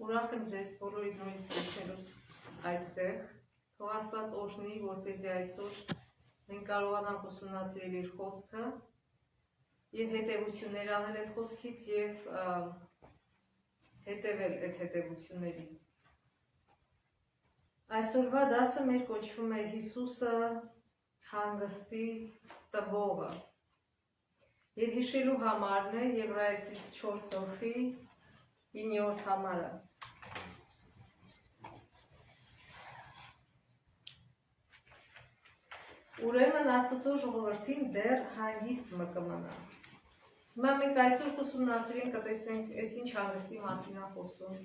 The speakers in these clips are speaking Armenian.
Ուրախ եմ ձեզ բոլորի նույնիսկ տեսնելուց այստեղ, թող Աստված օրհնի, որպեսզի այսօր մենք կարողանանք ուսումնասիրել իր խոսքը եւ հետեւություններ անել այդ խոսքից եւ հետևել այդ հետեւություններին։ Այսօրվա դասը մեր կոչվում է Հիսուսը հանգստի տվողը եւ հիշելու համարն է Եբրայեցիս 4:9 համարը։ Ուրեմն Աստծո ժողովրդին դեռ հանգիստ մը կմնա։ Հիմա մենք այսօր կուսումնասիրենք, կտեսնենք, այս ինչ հանգստի մասին է խոսում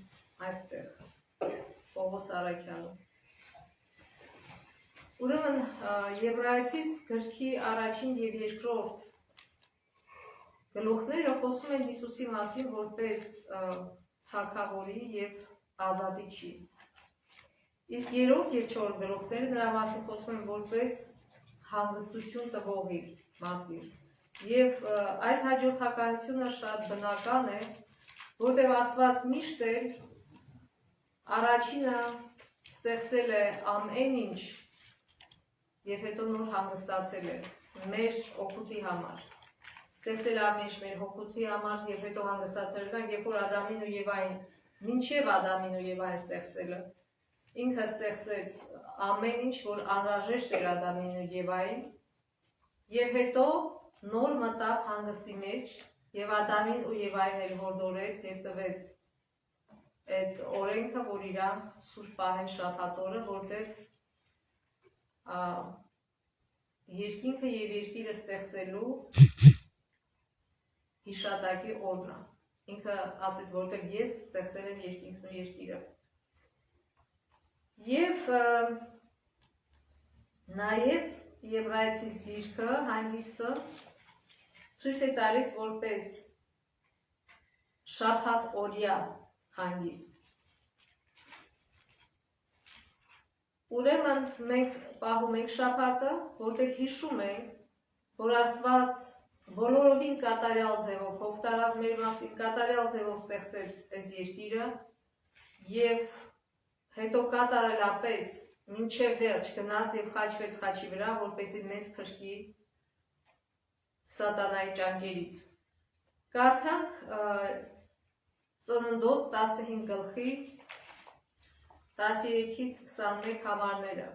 այստեղ Պողոս Արաքյանը։ Ուրեմն Եբրայեցիս գրքի առաջին եւ երկրորդ գլուխները խոսում են Հիսուսի մասին որպես թագավորի եւ ազատիչի։ Իսկ երրորդ եւ չորրորդ գլուխները նրա մասին խոսում են որպես հանգստություն տվողի մասին։ Եվ այս հաջորդականությունը շատ բնական է, որտեղ Աստված միշտ էլ առաջինը ստեղծել է ամեն ինչ եւ հետո նոր հանգստացել է մեր օգուտի համար։ Ստեղծել ամեն ինչ մեր օգուտի համար եւ հետո հանգստացել է, երբ որ Ադամին ու Եվային, մինչեւ Ադամին ու Եվային ստեղծելը, ինքը ստեղծեց ամեն ինչ, որ անհրաժեշտ էր Ադամին ու Եվային, եւ հետո նոր մտավ հանգստի մեջ եւ Ադամին ու Եվային էլ հորդորեց եւ տվեց այդ օրենքը, որ իրանք սուրբ պահեն շաբաթ օրը, որտեղ երկինքը եւ երկիրը ստեղծելու հիշատակի օրն է։ Ինքը ասեց, որտեղ ես ստեղծել եմ երկինքն ու երկիրը։ Եվ նաեւ Եբրայեցիս գիրքը հանգիստը ցույց է տալիս որպես շաբաթ օրյա հանգիստ։ Ուրեմն մենք պահում ենք շաբաթը, որտեղ հիշում ենք, որ Աստված բոլորովին կատարյալ ձևով հոգտարավ մեր մասին, կատարյալ ձևով ստեղծեց այս երկիրը եւ հետո կատարելապես մինչև վերջ գնաց եւ խաչվեց խաչի վրա, որպեսզի մեզ փրկի սատանայի ճանկերից։ Կարդանք Ծննդոց 15 գլխի 13-ից 21 համարները։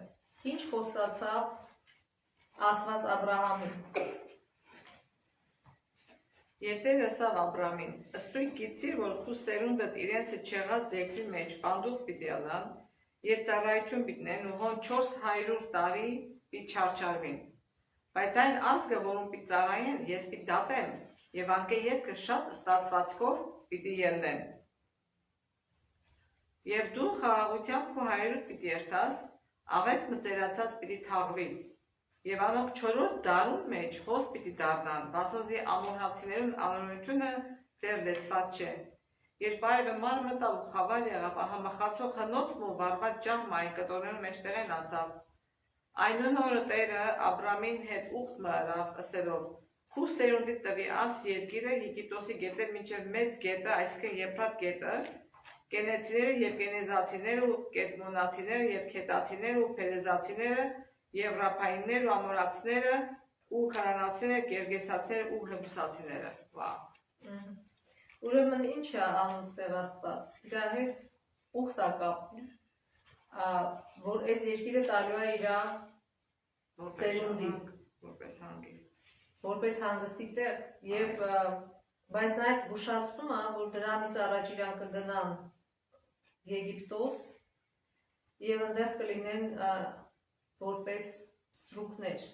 Ինչ խոստացավ Աստված Աբրահամին։ Եվ Տեր ասավ Աբրամին. «Ըստույն գիտիր, որ քու սերունդդ իրենց հետ չեղած երկրի մեջ պանդուխ պիտի ալան, եւ ծառայություն պիտնեն ու հոն 400 տարի պիտի չարչարվին։ Բայց այն ազգը, որում պիտի ծառայեն, ես պիտի դատեմ, եւ անկե ետքը շատ ստացվածքով պիտի ելնեն։ Եվ դու խաղաղությամբ քու հայրուդ պիտի երթաս, աղետ մծերացած պիտի թաղվիս, եւ անոնք 4-րդ դարուն մեջ հոս պիտի դառնան, բասնզի ամորհացիներուն անօրությունը դեռ լեցված չէ։ Երբ այրը ման մտավ ու խավար եղավ, համախացող հնոցն ու վարված ջահմը այն կտորներու մեջտեղ են անցավ։ Այնուն օրը Տերը Աբրամին հետ ուխտ մըրավ, ըսելով. «Քու սերունդիդ տվի աս երկիրը Եգիպտոսի գետեր մինչև մեծ գետը, այսինքն Եփրատ գետը, կենեցիները եւ կենեզացիները ու կետմոնացիները եւ քետացիները ու փելեզացիները եւ ռափայինները ու ամորացիները ու քարանացիները, գերգեսացիները ու հեբուսացիները»։ Վավ։ Ուրեմն ինչ է անում Տեր Աստված։ Իր հետ ուխտ է կապում, որ այս երկիրը տալու է իր սերունդին, որպես հանգստի տեղ, եւ բայց նաեւ զգուշացնում է, որ դրանից առաջ իրանք կգնան Եգիպտոս եւ այնտեղ կլինեն որպես ստրուկներ։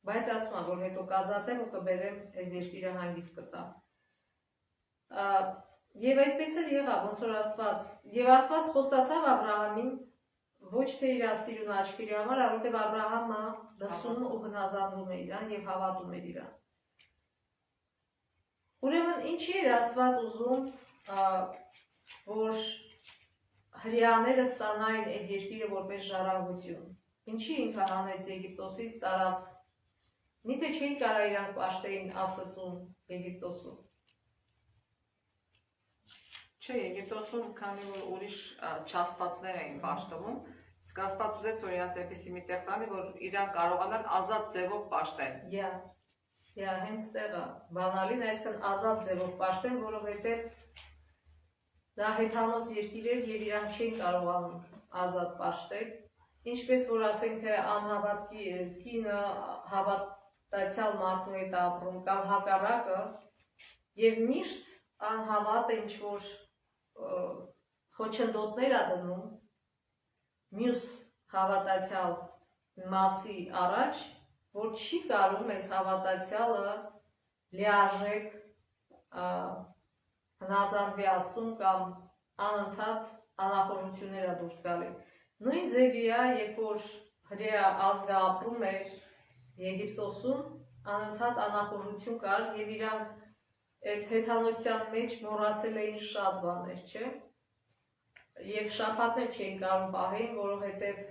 Բայց ասում է, որ հետո կազատեմ ու կբերեմ այս երկիրը հանգիստ կտա։ Եվ այդպես էլ եղավ, ոնց որ Աստված, եւ Աստված խոստացավ Աբրահամին ոչ թե իր սիրուն աչքերի համար, այլ որտեղ Աբրահամը լսում ու հնազանդում է իրան եւ հավատում էր իրան։ Ուրեմն ինչի էր Աստված ուզում, որ հրեաները ստանային այդ երկիրը որպես ժառանգություն։ Ինչի ինքը հանեց Եգիպտոսից, տարավ։ Միթե չէին կարող իրանք պաշտեին Աստծուն Եգիպտոսում։ Չէ, Եգիպտոսում քանի որ ուրիշ չաստվածներ էին պաշտվում, իսկ Աստված ուզեց որ իրանց այնպեսի մի տեղ տանի, որ իրանք կարողանան ազատ ձևով պաշտեն։ Հենց տեղը բանալին, այսինքն ազատ ձևով պաշտեն, որովհետև դա հեթանոց երկիր էր եւ իրանք չէին կարողանում ազատ պաշտել, ինչպես որ ասենք թե անհավատ կինը հավատացյալ մարդու հետ ապրում կամ հակառակը եւ միշտ անհավատը ինչ որ խոչընդոտներ ա դնում մյուս հավատացյալ մասի առաջ, որ չի կարող այս հավատացյալը լիարժեք հնազանդվի Աստծուն կամ անընդհատ անախորժություններ ա դուրս գալի։ Նույն ձևի է, երբ որ հրեա ազգը ապրում էր Եգիպտոսում, անընդհատ անախորժություն կար եւ իրանք այդ հեթանոսության մեջ մոռացել էին շատ բաներ, չէ՞։ Եվ շաբաթներ չէին կարող պահել, որովհետև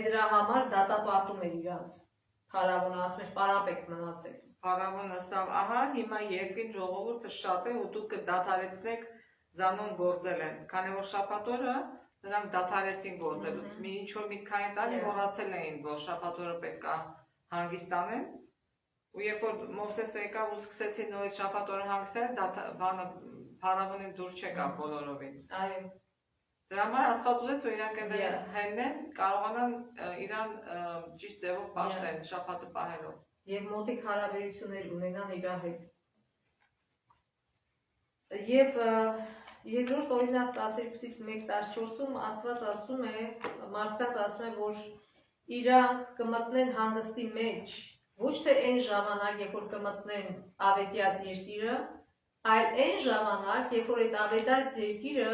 դրա համար դատապարտում էր իրանց։ Փարավոնը ասում էր պարապեք մնացեք։ Փարավոնը ասավ, ահա հիմա երկրի ժողովուրդը շատ է ու դուք կդադարեցնեք զանոն գործել են։ Քանի որ շաբաթ օրը նրանք դադարեցին գործելուց։ Մի ինչ որ մի քանի տարի մոռացել էին, որ շաբաթ օրը պետք է հանգստանեն։ Ու երբ որ Մովսեսը եկավ ու սկսեցին նորից շաբաթ օրը հանգստել, բանը Փարավոնին դուր չեկավ բոլորովին։ Այո։ Դրա համար Աստված ուզեց որ իրանք այնտեղից հենեն, կարողանան իրան ճիշտ ձևով պաշտեն շաբաթը պահելով։ Եվ մոտիկ հարաբերություններ ունենան իրար հետ։ Եվ երկրորդ Օրինաց 12-ից 1:14-ում Աստված ասում է, մարդկանց ասում է, որ իրանք կմտնեն հանգստի մեջ, ոչ թե այն ժամանակ, երբ որ կմտնեն ավետյաց երկիրը, այլ այն ժամանակ, երբ որ այդ ավետյաց երկիրը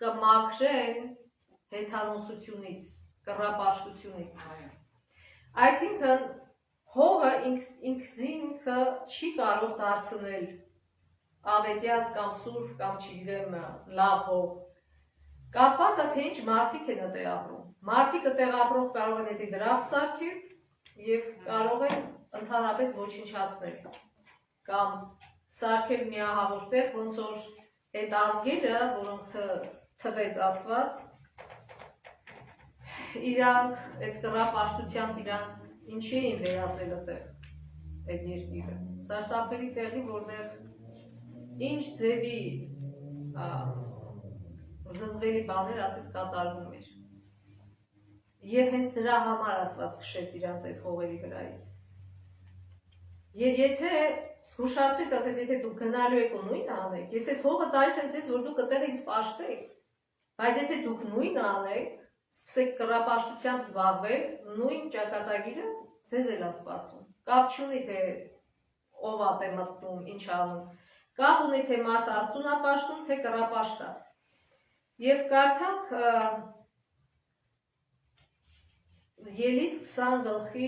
կմաքրեն հեթանոսությունից, կռապաշտությունից։ Այսինքն հողը ինքնինքը չի կարող դարձնել ավետյաց կամ սուրբ կամ չգիտեմ լավ հող։ Կապված է թե ինչ մարդիկ են այդտեղ ապրում։ Մարդիկ այդտեղ ապրող կարող են դա դրախտ սարքել եւ կարող են ընդհանրապես ոչնչացնել կամ սարքել միահավոր տեղ, ոնց որ այդ ազգերը, որոնք թվեց Աստված, իրանք այդ կռապաշտությամբ իրանց ինչի էին վերածել այդտեղ այդ երկիրը։ Սարսափելի տեղի, որտեղ ինչ ձևի զզվելի բաներ ասես կատարվում էր։ Եվ հենց դրա համար Աստված քշեց իրանց այդ հողերի վրայից։ Եվ եթե զգուշացրեց, ասեց, եթե դուք գնալու եք ու նույնը անեք, ես այս հողը տալիս եմ ձեզ, որ դուք այդտեղ ինձ պաշտեք, բայց եթե դուք նույնը անեք, սկսեք կռապաշտությամբ զբաղվել, նույն ճակատագիրը ձեզ էլ է սպասում։ Կապ չունի, թե ով է մտնում, ինչ անում։ Կապ ունի, թե մարդը Աստծուն է պաշտում, թե կռապաշտ է։ Եվ կարդանք Ելից 20 գլխի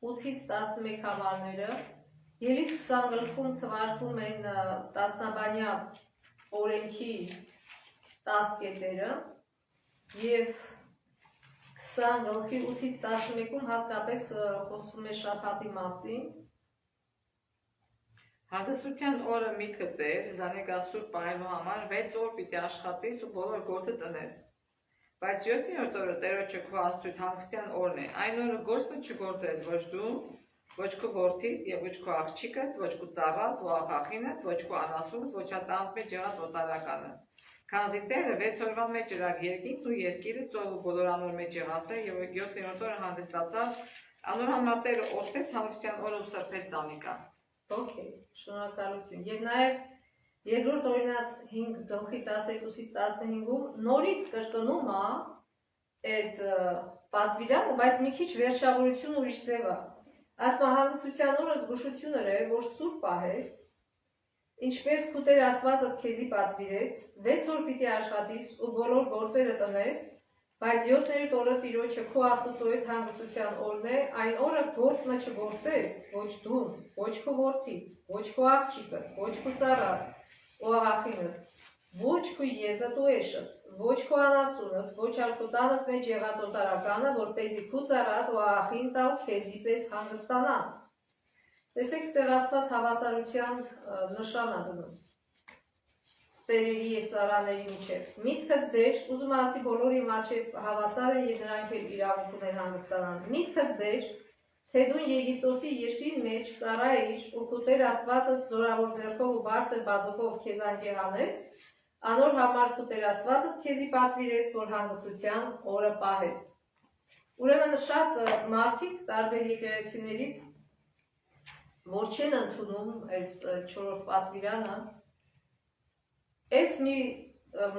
8-ից 11 հավարները, Ելից 20 գլխում թվարկվում են տասնաբանյա օրենքի 10 կետերը և 20 գլխի 8-ից 11-ում հատկապես խոսվում է շաբաթի մասին։ Հանգստության օրը միտքդ բեր, զանեկասուրբ պահելու համար 6 օր պիտի աշխատես ու բոլոր գործը տնես։ Բայց 7-րդ օրը Տերոջը քո Աստծուդ հանգստյան օրն է։ Այն օրը գործը չգործես ոչ դու, ոչ քո որդիդ եւ ոչ քո աղջիկդ, ոչ քո ծառադ, ոչ աղախինդ, ոչ քո անասունդ, ոչ ատանդ մեջ եղած օտարականը։ Քանզի Տերը 6 օրվա մեջ ջրակ երկինքն ու երկիրը ծովը բոլոր անոր մեջ եղածը եւ 7-րդ օրը հանգստացավ, անոր համար Տերը օրհնեց հանգստյան օրը ու սրբեց զանիկա։ Okay, շնորհակալություն։ Եվ նաև երկրորդ Օրինաց 5 գլխի 12-ից 15-ում նորից կրկնում է այդ պատվիրանը, բայց մի քիչ վերջավորությունը ուրիշ ձև է։ Ասում է հանգստության օրը զգուշություն է, որ սուրբ պահես, ինչպես քո Տեր Աստվածը քեզի պատվիրեց, 6 օր պիտի աշխատես ու բոլոր գործերը տնես, բայց 7-րդ օրը Տիրոջը քո Աստծո հետ հանգստության օրն է, այն օրը գործը չգործես, ոչ դու, ոչ քո որդին, ոչ քո աղջիկը, ոչ քո ծառան, ու աղախինդ, ոչ քո եզդ ու էշդ, ոչ քո անասունդ, ոչ ալ քո տանդ մեջ եղած օտարականը, որպեսզի քո ծառան ու աղախին տալ քեզի պես հանգստանան։ Տեսեք, ստեղծված հավասարության նշան է դնում տերերի և ծառաների միջև։ Միտքդ բեր, ուզում ասի բոլորի միջև հավասար են և նրանք էլ իրավունք ունեն հանգստանալ։ Միտքդ բեր, թե դու Եգիպտոսի երկրի մեջ ծառա էիր, ու քո Տեր Աստվածդ զորավոր ձեռքով ու բարձր բազուկով քեզ անկերանեց, անոր համար քո Տեր Աստվածդ քեզի պատվիրեց, որ հանգստության օրը պահես։ Ուրեմն շատ մարդիկ տարբեր եկեղեցիներից, որ չեն ընդունում այս 4-րդ պատվիրանը, այս մի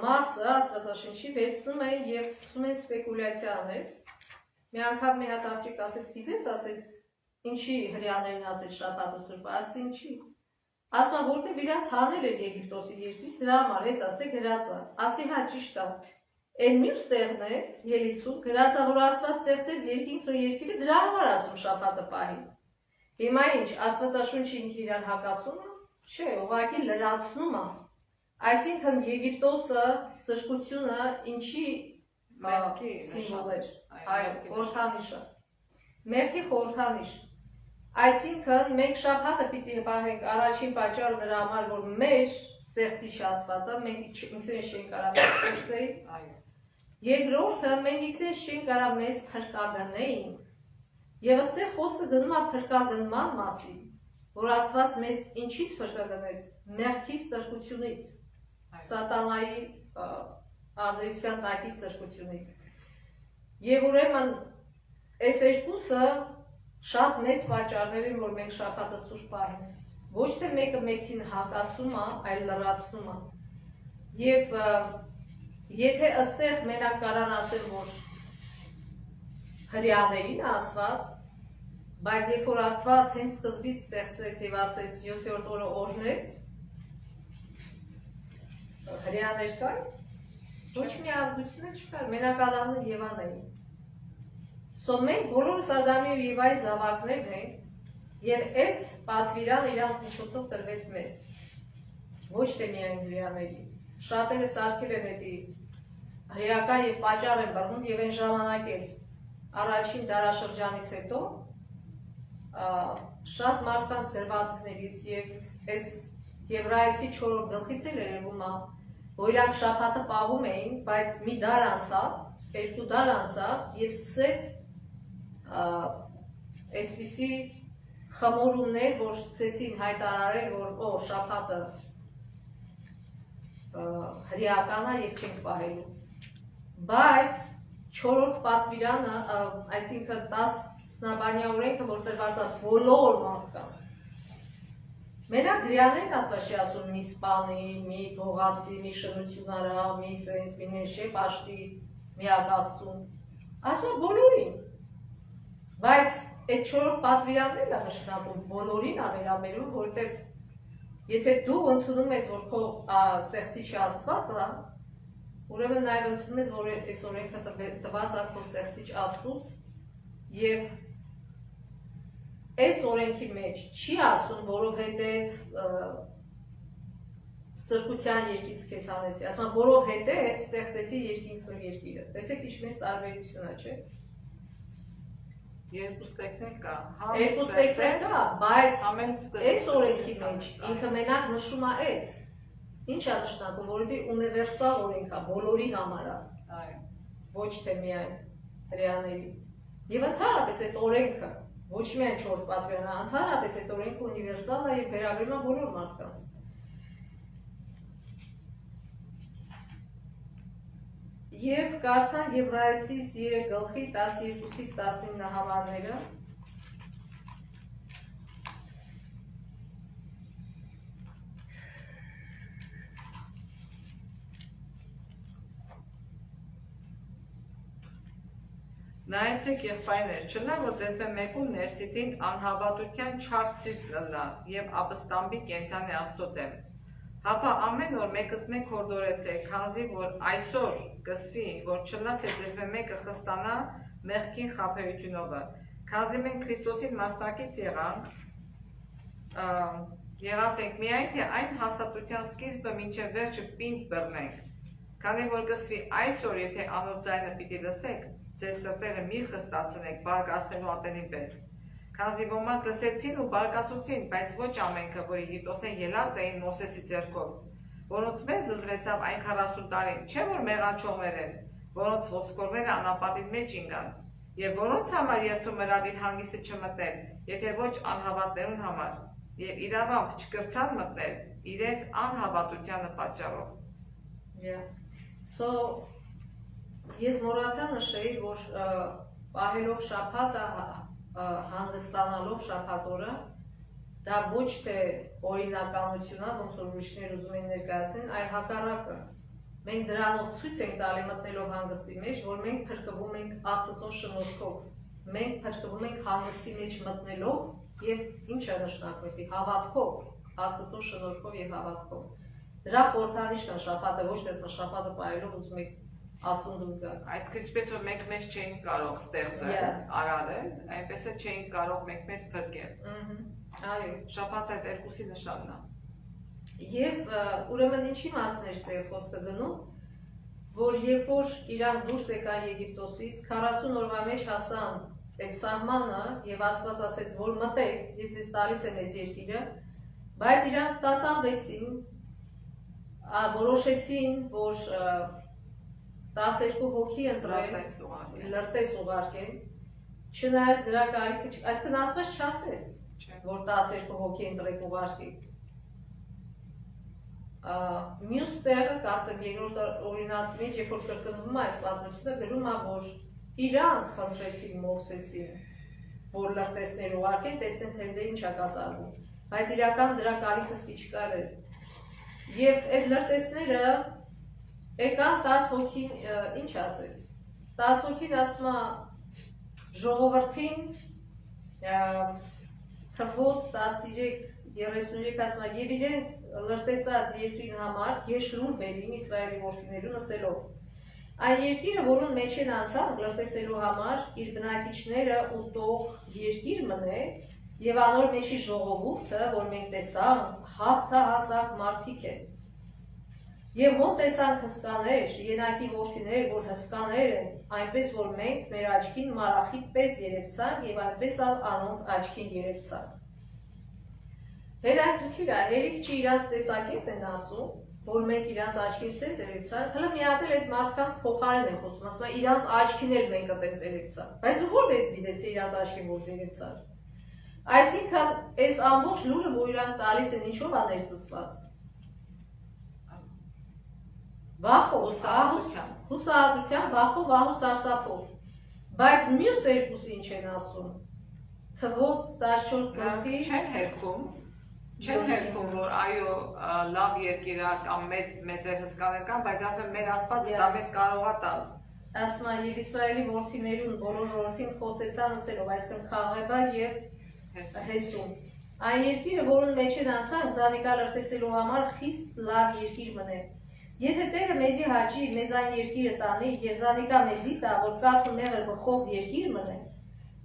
մասը Աստվածաշնչի վերցնում են և սկսում են սպեկուլյացիա անել։ Մի անգամ մի հատ աղջիկ ասեց, գիտես, ասեց, ինչի հրեաներին ասեց շաբաթը սուրբ, ասի ինչի։ Ասում է, որտեղ իրանց հանել էր Եգիպտոսի երկրից, դրա համար, հես ասते գրած է։ Ասի հա ճիշտ է։ Այն մյուս տեղն է ելիցում, գրած է, որ Աստված ստեղծեց երկինքն ու երկիրը, դրա համար ասում շաբաթը պահի։ Հիմա ինչ, Աստվածաշունչը ինքը իրան հակասում է, չէ, ուղղակի լրացնում է։ Այսինքն Եգիպտոսը, ստրկությունը ինչի սիմվոլ էր, այո, խորհրդանիշը, մեղքի խորհրդանիշ։ Այսինքն մենք շաբաթը պիտի պահենք առաջին պատճառը նրա համար, որ մեր ստեղծիչ Աստվածը, մենք ինքներս չենք կարող ստեղծել, երկրորդը մենք ինքներս չենք կարող մեզ փրկագնեինք, եւ այստեղ խոսքը գնում է փրկագնման մասին, որ Աստված մեզ ինչից փրկագնեց, մեղքի ստրկությունից, սատանայի ազդեցության տակի ստրկությունից։ Եվ ուրեմն այս երկուսը շատ մեծ պատճառներ են, որ մենք շաբաթը սուրբ պահենք։ Ոչ թե մեկը մեկին հակասում է, այլ լրացնում է։ Եվ եթե այստեղ մենակ կարան ասել, որ հրեաներին է ասված, բայց երբ որ Աստված հենց սկզբից ստեղծեց եւ ասեց 7-րդ օրը օրհնեց, հրեաներ կար, ոչ մի ազգություն չկար, մենակ Ադամն ու Եվան էին։ Սո մենք բոլորս Ադամի ու Եվայի զավակներն ենք եւ այդ պատվիրանը իրանց միջոցով տրվեց մեզ։ Ոչ թե միայն հրեաների։ Շատերը սարքել են էդի հրեական եւ պատճառ են բռնում եւ այն ժամանակ էլ առաջին դարաշրջանից հետո շատ մարդկանց գրվածքներից եւ այս Եբրայեցի 4-րդ գլխից էլ երևում է, որ իրանք շաբաթը պահում էին, բայց մի դար անցավ, 2 դար անցավ եւ սկսեց այսպիսի խմորումներ, որ սկսեցին հայտարարել, որ շաբաթը հրեական է եւ չենք պահելու։ Բայց 4-րդ պատվիրանը, այսինքն 10-նաբանյա օրենքը, որ տրված է բոլոր մարդկանց, մենակ հրեաներն ասված չի ասում մի սպանի, մի փողացի, մի շնություն արա, մի սենց, մի ներշե պաշտի, մի ակաստուն, ասում է բոլորին։ Բայց այդ 4-րդ պատվիրաններն է նշանակում բոլորին ամենամերում, որտեղ եթե դու ընդունում ես, որ քո ստեղծիչը Աստված է, ուրեմն նաև ընդունում ես, որ այս օրենքը տված է քո ստեղծիչ Աստծուց եւ այս օրենքի մեջ չի ասում, որովհետև ստրկության երկրից քեզ հանեցի, ասում է, որովհետև ստեղծեցի երկինքն ու երկիրը։ Տեսեք ինչպես տարբերություն է, չէ՞։ Երկու ստեղծել կա, երկու ստեղծել կա, բայց այս օրենքի մեջ ինքը մենակ նշում է այդ։ Ինչ է նշանակում, որովհետև ունիվերսալ օրենք է, բոլորի համար է, ոչ թե միայն հրեաների։ Եվ ընդհանրապես այդ օրենքը ոչ միայն 4 պատվիրանը, ընդհանրապես այդ օրենքը ունիվերսալ է եւ վերաբերում է բոլոր մարդկանց։ Եվ կարդան Եբրայեցի 3 գլխի 12-ից 19 համարները։ Նայեցեք եղբայրներ, չնա որ ձեզ մեկուն ներսիտին անհավատության չարսիտ լնա եւ ապստամբի կենթանի Աստծո դեմ։ Հապա ամեն օր մեկս մեկ հորդորեցեք, քանզի որ այսօր կսվի, որ չնա թե ձեզ մեկը խստանա մեղքին խաբեությունովը։ Քանզի մենք Քրիստոսին մասնակից եղած ենք միայն թե այն հաստատության սկիզբը մինչև վերջը պինդ բռնենք։ Քանի որ կսվի այսօր, եթե անոր ձայնը պիտի լսեք, ձեր սրտերը մի խստացնեք բարգացնելու ատենին պես, Քանզի ոմանք լսեցին ու բարկացուցին, բայց ոչ ամենքը, որ Եգիպտոսեն ելած էին Մովսեսի ձեռքով, որոնց մեզ զզվեցավ այն 40 տարին, չէ որ մեղանչողներ են, որոնց ոսկորները անապատին մեջ ինգան, եւ որոնց համար երթում հրավ իր հանգիստը չմտնել, եթե ոչ անհավատներուն համար, եւ իրավամբ չկրցան մտնել իրենց անհավատությանը պատճառով։ So ես մոռացա նշել, որ պահելով շաբաթը հանգստանալով շաբաթ օրը դա ոչ թե օրինականություն է, ոնց որ ուրիշներ ուզում են ներկայացնել, այլ հակառակը։ Մենք դրանով ցույց ենք տալի մտնելով հանգստի մեջ, որ մենք փրկվում ենք Աստծո շնորհքով։ Մենք փրկվում ենք հանգստի մեջ մտնելով եւ ինչ է նշանակում, հավատքով, Աստծո շնորհքով եւ հավատքով։ Դրա խորհրդանիշն է շաբաթը, ոչ թե շաբաթը պահելով ուզում եք Աստուն դուր գալ։ Այսինքն ինչպես որ մենք մեզ չէինք կարող ստեղծել, արարել, այնպես էլ չէինք կարող մենք մեզ փրկել։ Այո։ Շաբաթը այդ երկուսի նշանն է։ Եվ ուրեմն ինչի մասն էր ստեղ խոսքը գնում, որ երբ որ իրանք դուրս եկան Եգիպտոսից, 40 օրվա մեջ հասան այդ սահմանը եւ Աստված ասեց, որ մտեք, ես ձեզ տալիս եմ այս երկիրը, բայց իրանք տատանվեցին, որոշեցին, որ 12 հոգի ընտրել, լրտես ուղարկեն, չնայած դրա կարիքը չի, այսինքն Աստված չասեց, որ 12 հոգի ընտրեք ուղարկեք։ Մյուս տեղը, կարծեմ երկրորդ օրինացի մեջ, երբ որ կրկնվում է այս պատմությունը, գրում է, որ իրանք խնդրեցին Մովսեսին, որ լրտեսներ ուղարկեն, տեսնեն թե ինչ է կատարվում, բայց իրական դրա կարիքը սկի չկար էր։ Եվ այդ լրտեսները եկան 10 հոգին ինչ ասեց, 10 հոգին ասում է ժողովրդին թվոց 13-33 ասում է և իրենց լրտեսած երկրին համար գեշ լուր բերին Իսրայելի որդիներուն ասելով այն երկիրը, որուն մեջ են անցան լրտեսելու համար իր բնակիչները ուտող երկիր մնե և անոր մեջի ժողովուրդը, որ մենք տեսանք, հաղթահասակ մարդիկ են։ Եվ ոնց տեսանք հսկաներ, ենակի որդիներ, որ հսկաներ են, այնպես որ մենք մեր աչքին մարախի պես երևցանք և այնպես անոնց աչքին երևցանք։ Հետաքրքիր է, հերիք չի իրանց տեսակետն են ասում, որ մենք իրանց աչքին սենց երևցանք, հլը մի հատ էլ այդ մարդկանց փոխարեն են խոսում, ասում է իրանց աչքին էլ մենք այդպես երևցանք, բայց դու որտեղից գիտես թե իրանց աչքին ոնց երևցար։ Այսինքն այս ամբողջ լուրը, որ իրանք տալիս են, ինչով է ներծծված։ Վախով, հուսահատության, վախով, վահու սարսափով, բայց մյուս երկուսի ինչ են ասում, թվոց 14 գլխի չեն հերքում, որ այո լավ երկիր է կամ մեծ հսկաներ կան, բայց ասում են մեր Աստվածը դա մեզ կարող է տալ։ Ասում է և Իսրայելի որդիներուն բոլոր ժողովրդին խոսեցան ասելով, այսինքն Խաղեբար և Հեսում։ Այն երկիրը, որուն մեջ են անցանք, զանիկա լրտեսելու համար խիստ լավ երկիր մնե։ Եթե Տերը մեզի հաճի, մեզ այն երկիրը տանի և զանիկա մեզի տա, որ կաթ ու մեղր բխող երկիր մնե,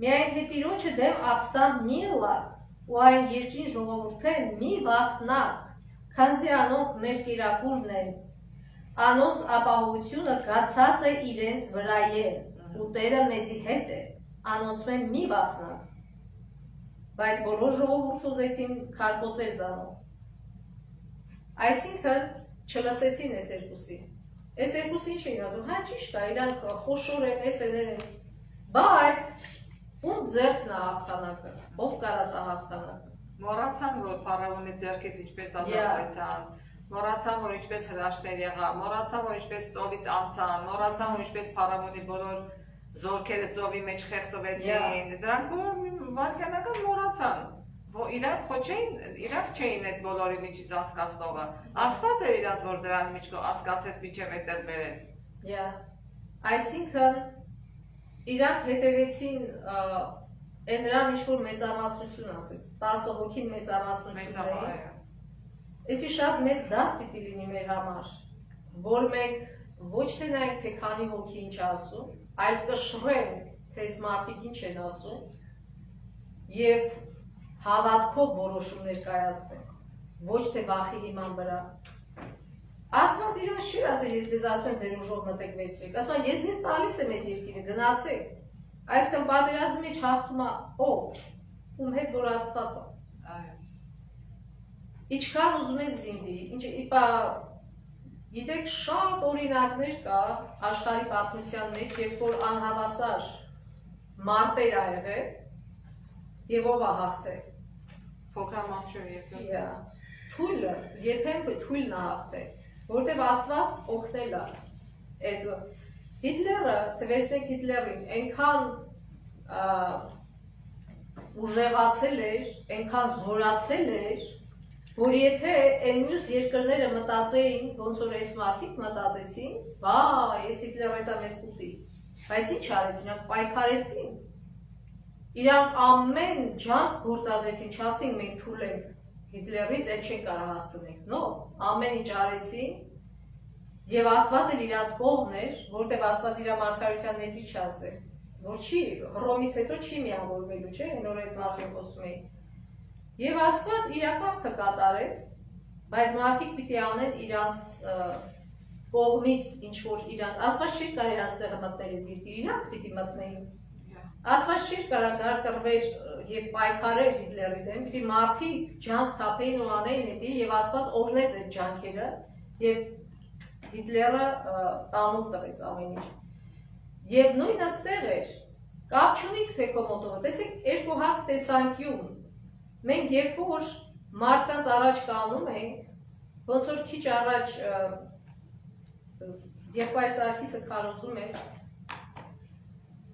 միայն թե Տիրոջը դեմ ապստամբ մի ըլլակ ու այն երկրին ժողովուրդեն մի վախտնակ, քանզի անոնք մեր կերակուրն են, անոնց ապահովությունը գացած է իրենց վրայեն ու Տերը մեզի հետ է, անոնցմեն մի վախտնակ, բայց բոլոր ժողովուրդ ուզեցին քարկոծել զանով։ Այսինքն չլսեցին այս երկուսի։ Այս երկուսի ինչ էին ասում, հա ճիշտ է, իրանք խոշոր են, այս են, բայց ում ձեռքն է հաղթանակը, ով կարա տա հաղթանակը։ Մոռացան, որ փարավոնի ձեռքից ինչպես ազատվեցան, մոռացան, որ ինչպես հրաշքներ եղավ, մոռացան, որ ինչպես ծովից անցան, մոռացան, որ ինչպես փարավոնի բոլոր զորքերը ծովի մեջ խեղդվեցին, դրանք վարքյանական մոռացան, իրանք չէին այդ բոլորի միջից անցկացնողը, Աստված էր իրաց, որ դրան միջքով անցկացեց միջև այդտեղ բերեց։ Այսինքն իրանք հետևեցին այն նրան ինչ-որ մեծամասնություն ասեց, 10 հոգին մեծամասնություն էին, այսի շատ մեծ դաս պիտի լինի մեր համար, որ մենք ոչ թե նայենք, թե քանի հոգի ինչ ասում, այլ կշռենք, թե այս մարդիկ ինչ են ասում և հավատքով որոշումներ կայացնենք, ոչ թե վախի հիման վրա։ Աստված իրանց չի ասել, ես ձեզ ասում եմ ձեր ուժով մտեք վերցրեք, ասում եմ ես ձեզ տալիս եմ այդ երկիրը, գնացեք, այսինքն պատերազմի մեջ հաղթում է ով, ում հետ որ Աստված է։ Այո։ Ինչքան ուզում ես զինվի, իպա գիտեք շատ օրինակներ կա աշխարհի պատմության մեջ, երբ որ անհավասար մարտեր ա եղել եւ ով ա հաղթել։ Փոքրամասնություն երբեմն։ Թույլը, երբեմն թույլն ա հաղթել, որտեղ Աստված օգնել ա։ Այդ Հիտլերը, թվեցնեք Հիտլերին, այնքան ուժեղացել էր, այնքան զորացել էր, որ եթե այն մյուս երկրները մտածեին, ոնց որ այս մարդիկ մտածեցին, վա, ես Հիտլերը էսա մեզ կուտի, բայց ինչ արեցին, իրանք պայքարեցին, իրանք ամեն ջանք գործադրեցին, չասին մենք թույլ ենք Հիտլերից, այդ չեն կարող հասցնենք, նո, ամեն ինչ արեցին, եւ Աստված էլ իրանց կողմն էր, որտեղ Աստված իր մարգարեության մեջ ինչ ասել, որ չի, Հռոմից հետո չի միավորվելու, չէ, նոր այդ մասին խոսում էին։ Եվ Աստված իր կամքը կատարեց, բայց մարդիկ պիտի անեն իրանց կողմից ինչ որ իրանց Աստված չի կարելի աստեղը մտնել դիտի, իրանք պիտի մտնեին։ Աստված չի կարող կրկրվեր եւ պայքարեր Հիտլերի դեմ, պիտի մարդիկ ջանք թափեին ու անեին դա եւ Աստված օրհնեց այդ ջանքերը եւ Հիտլերը տանուկ տվեց ամեն ինչ։ Եվ նույնը ստեղ էր, կապ չունի թե քո մոտով, տեսեք երկու հատ տեսանկյուն։ Մենք երբ որ մարդկանց առաջ կանում ենք, ոնց որ քիչ առաջ եղբայր Սարգիսը քարոզում էր,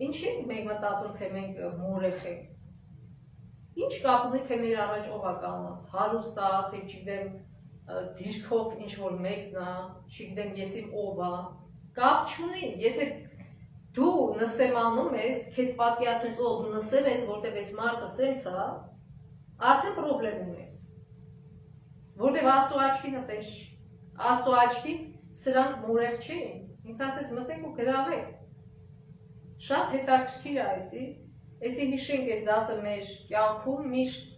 ինչի մենք մտածում թե մենք մորեխ ենք։ Ինչ կապ ունի թե մեր առաջ ով է կանած, հարուստ է, թե չգիտեմ դիրքով ինչ որ մեկն է, չգիտեմ ես իմ ով է, կապ չունի, եթե դու նսեմանում ես, քեզ պատկերացնում ես, դու նսեմ ես, որտեղ այս մարդը սենց է, արդեն պրոբլեմ ունես, որտեղ Աստծո աչքին նտես, Աստծո աչքին սրանք մորեղ չէին, ինք ասես մտեք ու գրավեք, շատ հետաքրքիր է այսի հիշենք այս դասը մեր կյանքում միշտ,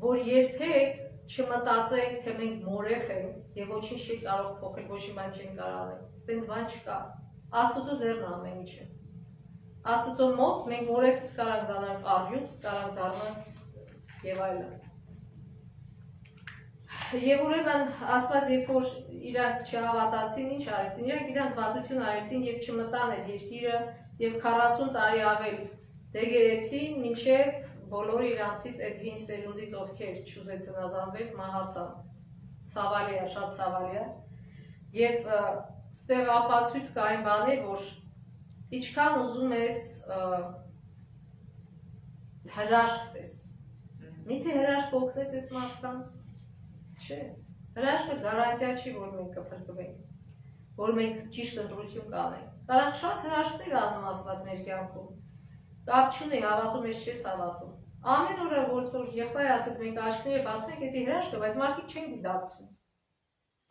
որ երբեք չմտածենք, թե մենք մորեղ ենք և ոչինչ չի կարող փոխել, ոչինչ բան չենք կարող անել, տենց բան չկա, Աստծո ձեռն է ամեն ինչը, Աստծո մոտ մենք մորեղից կարանք դառնանք առյուծ, կարանք դառնանք եւ այլն։ Եվ ուրեմն Աստված երբ որ իրանք չհավատացին, ինչ արեցին, իրանք իրանց վատություն արեցին եւ չմտան այդ երկիրը եւ 40 տարի ավել դեգերեցին, մինչեւ բոլորը իրանցից այդ հին սերունդից ովքեր չուզեցին ազանվել, մահացան։ Ցավալի է, շատ ցավալի է։ Եվ ստեղ ապացույց կա այն բաներ, որ ինչքան ուզում ես հրաշք տես։ Միթե հրաշք օգնեց այս մարդկանց։ Չէ։ Հրաշքը գարանտիա չի, որ մենք կփրկվենք, որ մենք ճիշտ ընտրություն կանենք։ Նրանք շատ հրաշքներ անում Աստված մեր կյանքում։ Կապ չունի, հավատում ես, չես հավատում։ Ամեն օրը ոնց որ եղբայրը ասեց, մենք աչքները բացում ենք էդի հրաշքը, բայց մարդիկ չեն գիտակցում։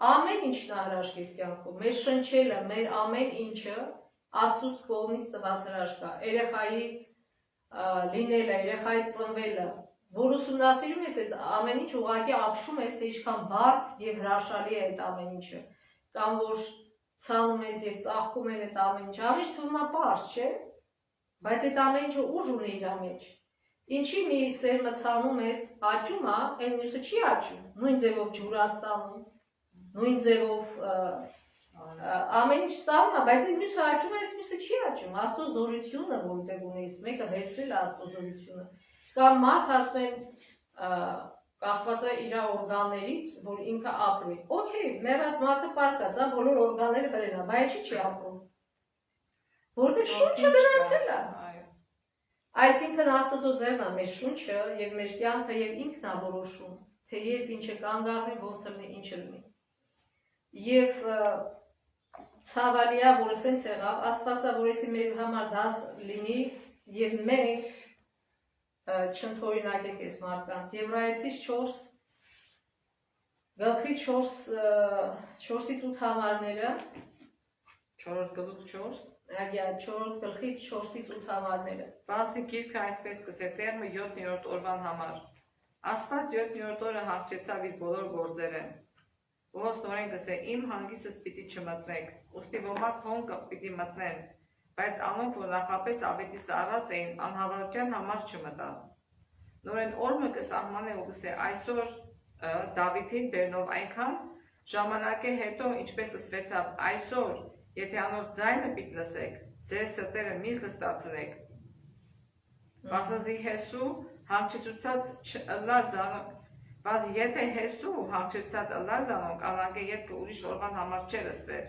Ամեն ինչն է հրաշք էս կյանքում, մեր շնչելը, մեր ամեն ինչը Աստծուց կողմից տված հրաշք է։ Երեխայի լինելը, երեխայի ծնվելը, որ ուսումնասիրում ես այդ ամեն ինչ ուղղակի ապշում ես, թե ինչքան բարդ եւ հրաշալի է այդ ամեն ինչը, կամ որ ցանում ես եւ ծաղկում են այդ ամեն ինչը, ամեն ինչ թվում է պարզ, չէ՞։ Բայց այդ ամեն ինչը ուժ ունի իր մեջ։ Ինչի մի սերմը ցանում ես, աճում է, այն մյուսը չի աճում։ Նույն ձևով ջուր է ստանում, նույն ձևով ամեն ինչ ստանում է, բայց այն մյուսը աճում է, այս մյուսը չի աճում։ Աստծո զորությունը որտեղ ունես, մեկը վերցրել է Աստծո զորությունը։ Կամ մարդ ասում են կախված է իր օրգաններից, որ ինքը ապրի։ Okay, մեռած մարդը պարկած է, բոլոր օրգանները վրան է, բայց չի ապրում։ Որտեղ շունչը դրանցել է։ Այսինքն Աստծո ձեռն է մեր շունչը եւ մեր կյանքը եւ ինքն է որոշում, թե երբ ինչը կանգ առնի, ոնց լինի, ինչը լինի։ Եվ ցավալի է, որ սենց եղավ, Աստվածը որեսի մեր համար դաս լինի եւ մենք չընդօրինակենք այս մարդկանց։ Եբրայեցիս 4 գլխի 4-ից 8 համարները 4 գլուխ 4 4 գլխի 4-ից 8 համարները։ Բացի գիրքը այսպես կսետերմը 7-րդ օրվան համար։ Աստված 7-րդ օրը հաղթեցավ իր բոլոր գործերը։ Ոնց նորեն կսե իմ հանգիստս պիտի չմտնեք, ուստի ոմանք հոն պիտի մտնեն, բայց անոնք որ նախապես ավետիս առած էին անհավատության համար չմտան։ նորեն օրը կսահմանե ու կսե այսօր Դավիթին բերնով այնքան ժամանակ է հետո ինչպես լսվեցավ այսօր եթե անոր ձայնը պիտի լսեք ձեր սրտերը մի խստացնեք Վասնզի Հեսու հանգչեցուցած ըլլար զանոն Բայց եթե Հեսու հանգչեցած ըլլար զանոն կանանք է ետքը ուրիշ օրվան համար չեր ըստվեր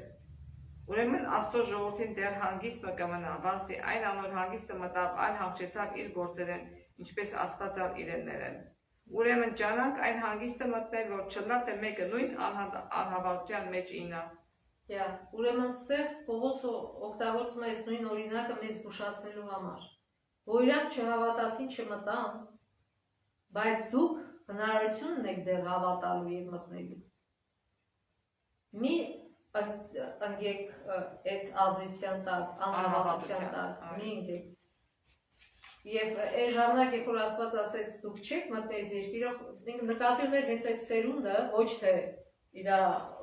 Ուրեմն Աստծո ժողովրդին դեռ հանգիստը կմնա, վասի այն անոր հանգիստը մտավ այլ հանգչեցավ իր գործերեն, ինչպես Աստվածալ իրեններեն։ Ուրեմն ջանանք այն հանգիստը մտնել, որ չլա թե մեկը նույն անհավատության մեջ ինա։ Ուրեմն ստեղ Պողոսը օգտագործում է այս նույն օրինակը մեզ զգուշացնելու համար, որ իրանք չհավատացին չմտան, բայց դուք հնարավորություն ունեք դեռ հավատալու եւ մտնելու։ Մի ընկեք այդ ազդեցության տակ, անհավատության տակ, մի ընկեք։ Եվ այս ժամանակ, երբ որ Աստված ասեց դուք չեք մտնել երկիրը, նկատի ուներ հենց այդ սերունդը, ոչ թե իր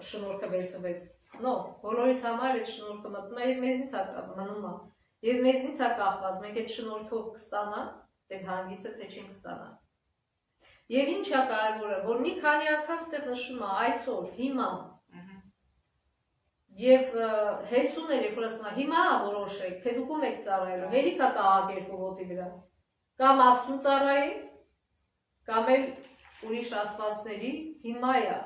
շնորհքը վերցվեց։ No, բոլորիս համար այդ շնորհքը մտնում է եւ մեզնից է մնում է։ Եվ մեզնից է կախված, մենք այդ շնորհքով կստանանք, այդ հանգիստը թե չենք ստանա։ Եվ ինչ է կարևորը, որ մի քանի անգամ ստեղ նշում է այսօր, հիմա Եվ Հեսուն էլ երբ որ ասում է հիմա որոշեք, թե դուք ում եք ծառայելու, հերիք է կաղակերկու ոտի վրա, կամ Աստծուն ծառայեք, կամ էլ ուրիշ աստվածների հիմա է։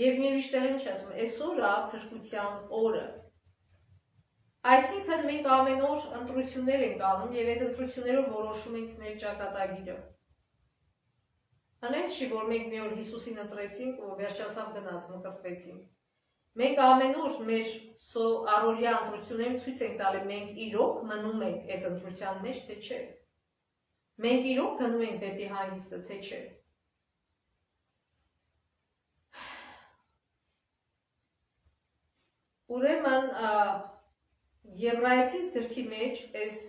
Եվ մի ուրիշ տեղը ինչ ասում է, այսօր է փրկության օրը։ Այսինքն մենք ամեն օր ընտրություններ ենք անում եւ այդ ընտրություններով որոշում ենք մեր ճակատագիրը։ Հենց չի որ մենք մի օր Հիսուսին ընտրեցինք ու վերջացավ գնաց մկրտվեցինք։ Մենք ամեն օր մեր առօրյա ընտրություններին ցույց ենք տալի մենք իրոք մնում ենք այդ ընտրության մեջ թե չէ։ Մենք իրոք գնում ենք դեպի հանգիստը թե չէ։ Ուրեմն Եբրայեցիս գրքի մեջ այս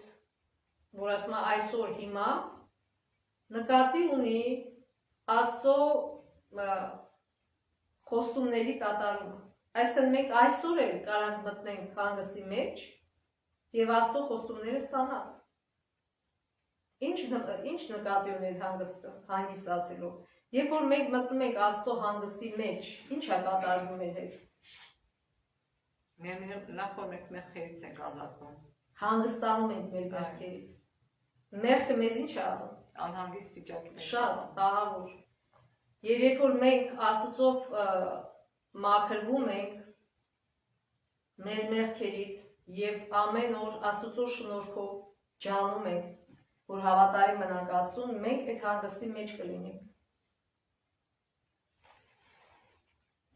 որ ասում է այսօր հիմա նկատի ունի Աստծո խոստումների կատարումը։ Այսինքն մենք այսօր էլ կարանք մտնենք հանգստի մեջ եւ Աստծո խոստումները ստանալ։ Ինչ նկատի ունի հանգիստ ասելով։ Երբ որ մենք մտնում ենք Աստծո հանգստի մեջ, ինչ է կատարվում մեր հետ։ Նախորդ մենք մեղքերից ենք ազատվում։ Հանգստանում ենք մեր մեղքերից։ Մեղքը մեզ ինչ է անում։ Անհանգիստ վիճակի մեջ։ Շատ ահավոր։ Եվ երբ որ մենք Աստծով մաքրվում ենք մեր մեղքերից եւ ամեն օր Աստծո շնորհքով ջանում ենք, որ հավատարիմ մնանք Աստծուն, մենք այդ հանգստի մեջ կլինենք։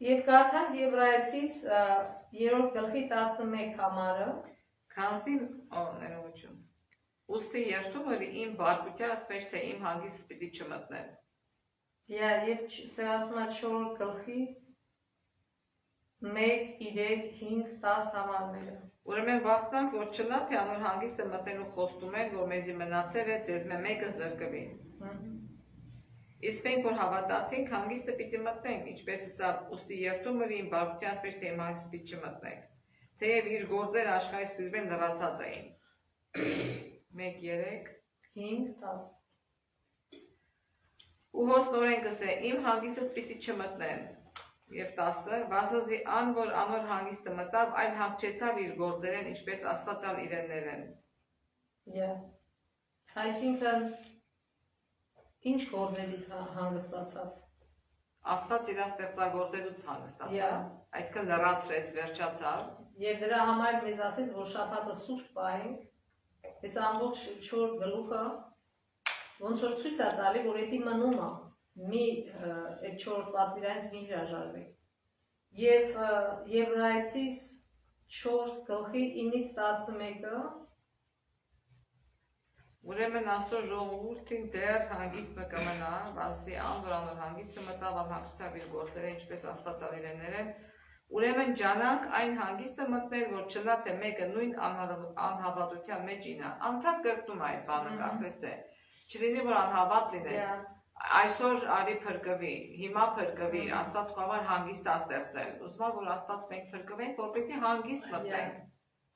Եվ կարդանք Եբրայեցիս 3 գլխի 11 համարը, քանզի ներողություն։ Ուստի երթումը իմ բարկության մեջ թե իմ հանգիստս պիտի չմտնեն։ Եվ ասում է 4 գլխի 1, 3, 5, 10 համարները։ Ուրեմն վախնանք, որ չլա թե անոր հանգիստը մտնելու խոստում են, որ մեզի մնացել է ձեզ մեկը զրկվի։ Իսկ մենք որ հավատացինք, հանգիստը պիտի մտնենք, ինչպես սա ուստի երթումը իմ բարկության մեջ թե իմ հանգիստը պիտի չմտնենք։ Թեև իր գործերը աշխարհի սկզբին լրացած էին։ 1, 3, 5, 10 Ու հոսնորեն կսե, իմ հանգիստս պիտի չմտնեն, և 10-ը, վասնզի ան, որ անոր հանգիստը մտավ, այլ հանգչեցավ իր գործերեն, ինչպես աստվածալ իրեններեն։ Այսինքն, ինչ գործերից հանգստացավ։ Աստված իր ստեղծագործելուց հանգստացավ, այսինքն լրացրեց, վերջացավ։ Եվ դրա համար մեզ ասեց, որ շաբաթը սուրբ պահենք, այս ամբողջ 4 գլուխը ոնց որ ցույց է տալի, որ դա մնում է, մի այդ 4 պատվիրանից մի հրաժարվեք։ Եվ Եբրայեցիս 4 գլխի 9-ից 11-ը Ուրեմն Աստծո ժողովուրդին դեռ հանգիստը կմնա, վասի անվրանոր հանգիստը մտավ հանգստավ իր գործերը, ինչպես աստվածալ իրենները, ուրեմն ջանանք այն հանգիստը մտնել, որ չլա թե մեկը նույն անհավատության մեջ ինա։ Անդադ կրկնում այդ բանը կարծես թե, չլինի որ անհավատ լինես, այսօր արի փրկվի, հիմա փրկվի, Աստված խավար հանգիստ է ստեղծել, ուզում որ Աստված մենք փրկվենք, որպեսզի հանգիստ մտնենք։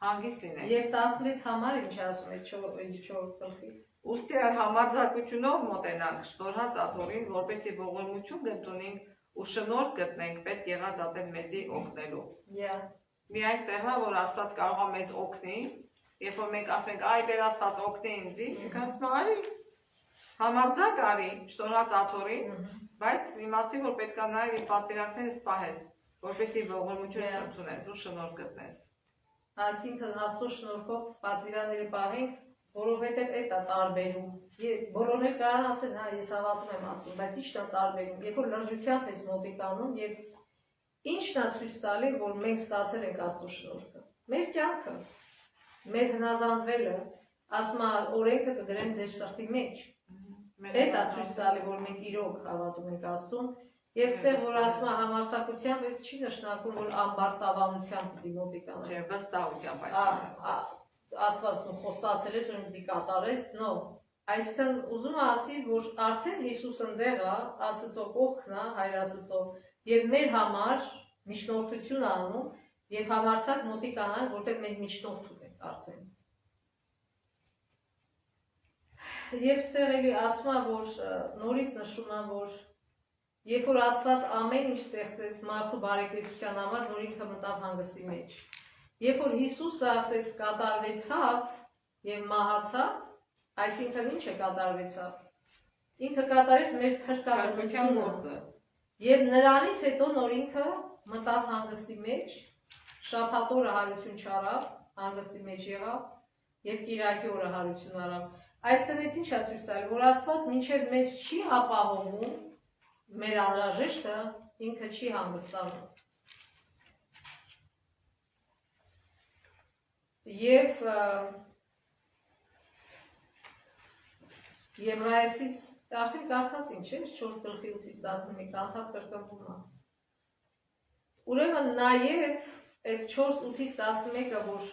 հանգիստ լինենք։ Եվ 16 համար ինչ ասում է 4 գլխի։ Ուստի այլ համարձակությունով մոտենանք շնորհած աթոռին, որպեսզի ողորմություն գտնենք ու շնորհ գտնենք պետք եղած ատեն մեզի օգնելու։ Միայն տեղը, որ Աստված կարող է մեզ օգնի, երբ որ մենք ասում ենք, այ Տեր Աստված օգնի ինձ, ինքը ասում է, արի, համարձակ արի, շնորհած աթոռին, բայց իմացի, որ պետք է նաև իր պատվիրանքները սպահես, որպեսզի ողորմություն ընդունես ու շնորհ գտնես։ Այսինքն Աստծո շնորհքով պատվիրանները պահենք, որովհետև այդ է տարբերում։ Բոլորներ կարան ասեն, հա, ես հավատում եմ Աստծուն, բայց ի՞նչն է տարբերում, երբ որ լրջությամբ ես մոտիկանում եւ ի՞նչն է ցույց տալի, որ մենք ստացել ենք Աստծո շնորհքը։ Մեր կյանքը, մեր հնազանդվելը, ասма օրենքը կգրեն ձեր սրտի մեջ։ Այդ է ցույց տալի, որ մենք իրոք հավատում ենք Աստծուն, եւ ստեղ որ ասում է համարձակությամբ, այս չի նշանակում, որ ամբարտավանությամբ պիտի մոտիկանալ։ Չէ, վստահությամբ այսինքն։ Աստվածն ու խոստացել ես, որ պիտի կատարես, նո։ Այսինքն ուզում է ասի, որ արդեն Հիսուս ընդեղ է, Աստծո կողքն է, Հայր Աստծո, եւ մեր համար միջնորդություն անում եւ համարձակ մոտիկանալ, որտեղ մենք միջնորդ ունենք արդեն։ Եվ ստեղ էլի ասում է, որ նորից նշում է, որ երբ որ Աստված ամեն ինչ ստեղծեց մարդու բարեկեցության համար, նոր ինքը մտավ հանգստի մեջ։ Երբ որ Հիսուսը ասեց կատարվեցավ եւ մահացավ, այսինքն ինչ է կատարվեցավ։ Ինքը կատարեց մեր փրկagorությունը։ Եվ նրանից հետո նոր ինքը մտավ հանգստի մեջ, շաբաթ օրը հարություն չարավ, հանգստի մեջ եղավ եւ կիրակի օրը հարություն արավ։ Այսինքն այս ինչ է ցույց տալի, որ Աստված մինչեւ մեզ չի ապահովում մեր անհրաժեշտը, ինքը չի հանգստանում։ Եվ Եբրայեցիս արդեն կարդացին, չէ՞, 4 գլխի 8-ից 11 անդադ կրկնվում է։ Ուրեմն նաև այդ 4-8-ից 11-ը, որ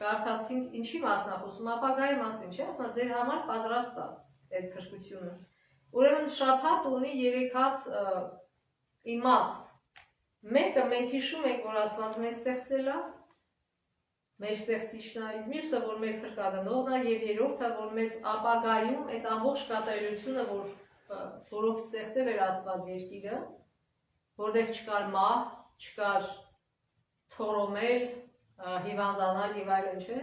կարդացինք, ինչի մասն է խոսում, ապագայի մասին, չէ՞, ասում է ձեր համար պատրաստ է այդ փրկությունը։ Ուրեմն շաբաթ ունի 3 հատ իմաստ։ Մեկը մենք հիշում ենք, որ Աստված մեզ ստեղծել է, մեր ստեղծիչն է, մյուսը, որ մեր փրկագնողն է, եւ երրորդը, որ մեզ ապագայում այդ ամբողջ կատարելությունը, որով ստեղծել էր Աստված երկիրը, որտեղ չկար մահ, չկար թորոմել, հիվանդանալ եւ այլն, չէ՞։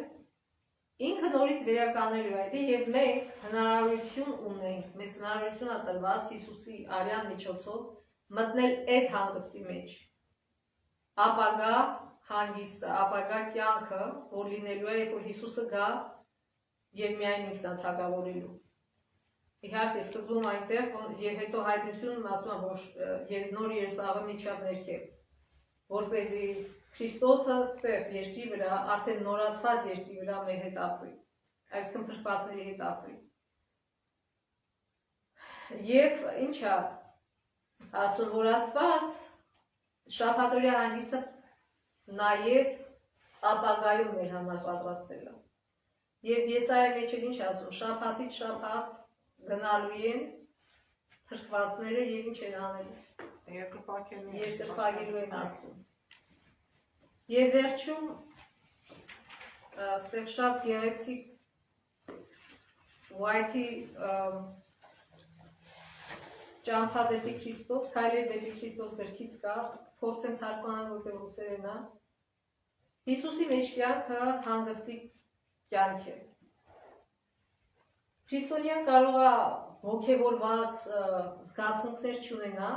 Ինքը նորից վերականգնելու է դա եւ մենք հնարավորություն ունենք, մեզ հնարավորություն է տրված Հիսուսի արյան միջոցով մտնել այդ հանգստի մեջ։ Ապագա հանգիստը, ապագա կյանքը, որ լինելու է, երբ որ Հիսուսը գա եւ միայն ինքն է թագավորելու։ Իհարկե սկզբում այնտեղ եւ հետո հայտնությունում ասում է, որ նոր Երուսաղեմը միջավ ներքև, որպեսզի Քրիստոսը ստեղ երկրի վրա, արդեն նորացված երկրի վրա մեր հետ ապրի, այսինքն փրկվածների հետ ապրի։ Եվ ինչա ասում, որ Աստված շաբաթօրյա հանգիստը նաև ապագայում մեր համար պատրաստել է։ Եվ Եսայի մեջ էլ ինչ ասում, շաբաթից շաբաթ գնալու են փրկվածները եւ ինչ են անելու։ Երկրպագելու են Աստծուն։ Եվ վերջում ստեղ շատ գեղեցիկ White-ի ճամփա դեպի Քրիստոս, քայլեր դեպի Քրիստոս գրքից կա, փորձեմ թարգմանալ, որտեղ ռուսերեն է։ Հիսուսի մեջ կյանքը հանգստի կյանք է։ Քրիստոնյան կարող է ոգևորված զգացմունքներ չունենա,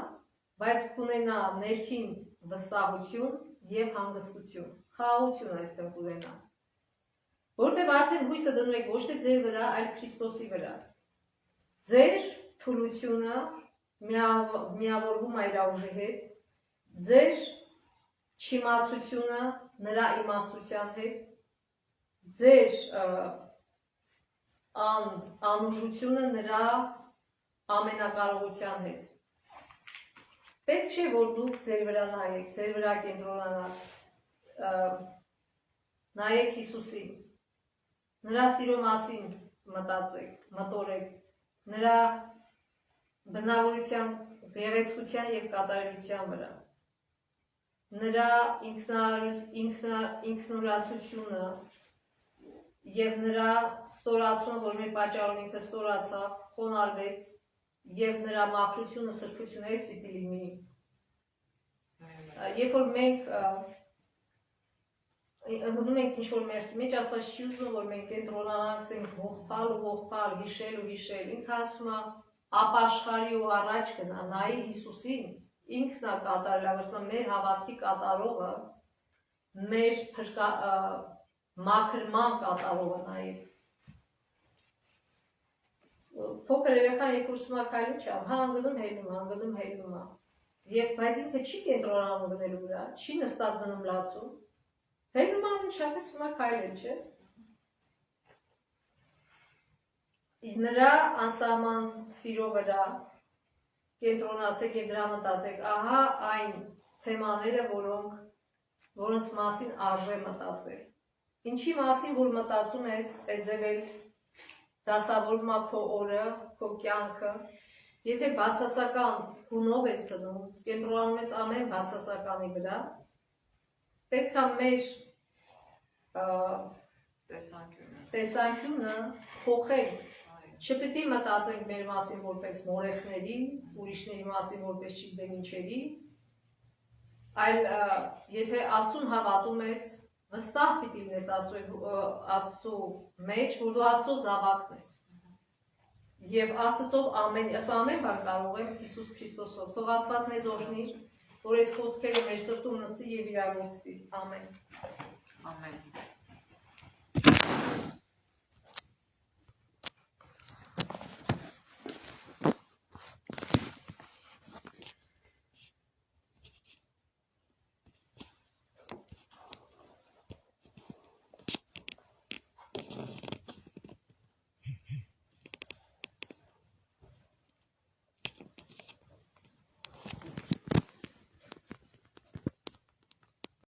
բայց կունենա ներքին վստահություն եւ հանգստություն, խաղաղություն այսպես կունենա։ Որտեղ արդեն հույսը դնում եք ոչ թե ձեր վրա, այլ Քրիստոսի վրա։ Ձեր թուլությունը միավորվում է իր ուժի հետ, ձեր չիմացությունը նրա իմաստության հետ, ձեր անուժությունը նրա ամենակարողության հետ։ Պետք չէ, որ դուք ձեր վրա նայեք, ձեր վրա կենտրոնանաք, նայեք Հիսուսին, նրա սիրո մասին մտածեք, մտորեք, նրա բնավորության, գեղեցկության եւ կատարելության վրա։ նրա ինքնուրացությունը եւ նրա ստորացումը, որ մեր պատճառով ինքը ստորացավ, խոնարհվեց եւ նրա մաքրությունը, սրբությունը էս պիտի լինի։ Երբ որ մենք ընդունում ենք ինչ-որ մեղքի մեջ, Աստված չի ուզում, որ մենք կենտրոնանանք, ասենք ողբալ ու ողբալ, հիշել ու հիշել։ Ինքը ասում է ապաշխարի ու առաջ գնա, նայի Հիսուսին, ինքն է կատարել, ասում է մեր հավատքի կատարողը, մեր մաքրման կատարողը նաև։ Փոքր երեխան երբ ուսում է քայլում չի, հանգնում հելնում է։ Եվ բայց ինքը չի կենտրոնանում գնելու վրա, չի նստած մնում լացում։ Հելնում անում չափես ուսում է քայլել, չէ։ Նրա անսահման սիրո վրա կենտրոնացեք եւ դրա մտածեք, ահա այն թեմաները, որոնց մասին արժե մտածել։ Ինչի մասին որ մտածում ես, այդձևել դասավորում է քո օրը, քո կյանքը, եթե բացասական գունով ես գնում, կենտրոնանում ես ամեն բացասականի վրա, պետք է մեր տեսանկյունը փոխել։ Չպետք է մտածենք մեր մասին որպես մորեխների, ուրիշների մասին որպես չգիտեմ ինչերի, այլ եթե Աստծուն հավատում ես, վստահ պիտի լինես Աստծու մեջ, որ դու Աստծո զավակն ես։ Եվ Աստծով ամեն բան կարող եմ Հիսուս Քրիստոսով։ Թող Աստված մեզ օրհնի, որ այս խոսքերը մեր սրտում նստի եւ իրագործվի։ Ամեն։